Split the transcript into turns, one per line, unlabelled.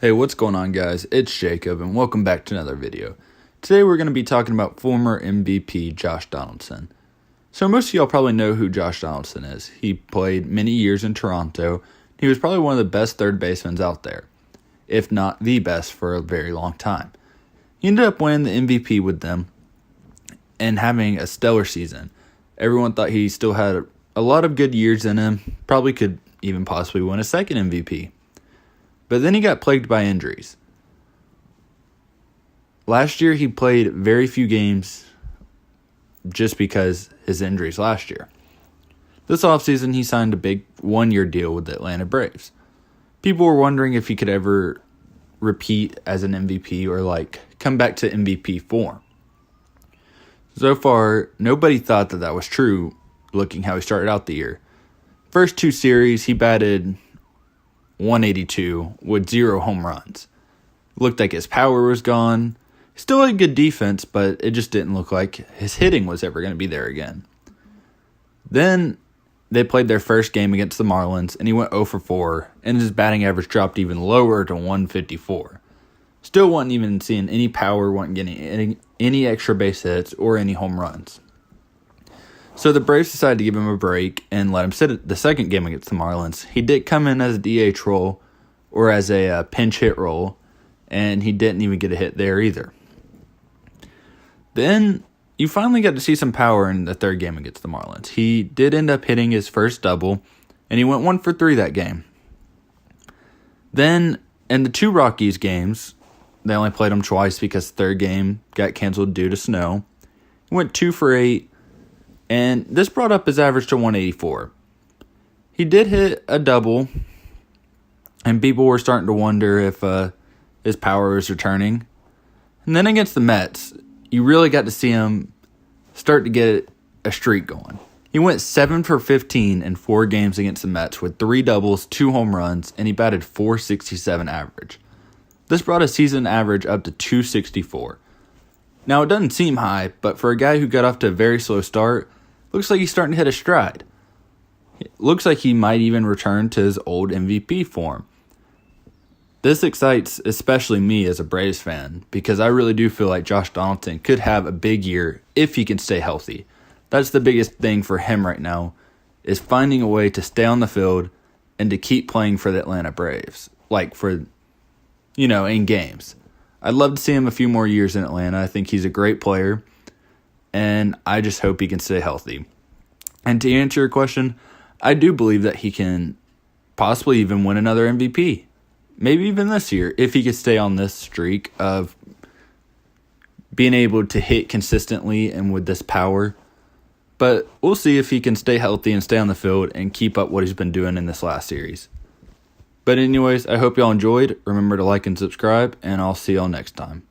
Hey, what's going on, guys? It's Jacob, and welcome back to another video. Today we're going to be talking about former MVP Josh Donaldson. So most of y'all probably know who Josh Donaldson is. He played many years in Toronto. He was probably one of the best third basemen out there, if not the best for a very long time. He ended up winning the MVP with them and having a stellar season. Everyone thought he still had a lot of good years in him, probably could even possibly win a second MVP. But then he got plagued by injuries. Last year, he played very few games just because his injuries last year. This offseason, he signed a big one-year deal with the Atlanta Braves. People were wondering if he could ever repeat as an MVP or come back to MVP form. So far, nobody thought that was true, looking how he started out the year. First two series, he batted .182 with 0 home runs. Looked like his power was gone. Still had good defense, but it just didn't look like his hitting was ever going to be there again. Then they played their first game against the Marlins, and he went 0 for 4, and his batting average dropped even lower to .154. Still wasn't even seeing any power, wasn't getting any extra base hits or any home runs. So the Braves decided to give him a break and let him sit at the second game against the Marlins. He did come in as a DH role or as a pinch hit role, and he didn't even get a hit there either. Then you finally got to see some power in the third game against the Marlins. He did end up hitting his first double, and he went 1 for 3 that game. Then in the 2 Rockies games, they only played him twice because the third game got canceled due to snow. He went 2 for 8. And this brought up his average to 184. He did hit a double, and people were starting to wonder if his power was returning. And then against the Mets, you really got to see him start to get a streak going. He went 7 for 15 in 4 games against the Mets with 3 doubles, 2 home runs, and he batted .467 average. This brought his season average up to .264. Now, it doesn't seem high, but for a guy who got off to a very slow start, looks like he's starting to hit a stride. It looks like he might even return to his old MVP form. This excites especially me as a Braves fan because I really do feel like Josh Donaldson could have a big year if he can stay healthy. That's the biggest thing for him right now, is finding a way to stay on the field and to keep playing for the Atlanta Braves, in games. I'd love to see him a few more years in Atlanta. I think he's a great player, and I just hope he can stay healthy. And to answer your question, I do believe that he can possibly even win another MVP. Maybe even this year, if he could stay on this streak of being able to hit consistently and with this power. But we'll see if he can stay healthy and stay on the field and keep up what he's been doing in this last series. But anyways, I hope y'all enjoyed. Remember to like and subscribe, and I'll see y'all next time.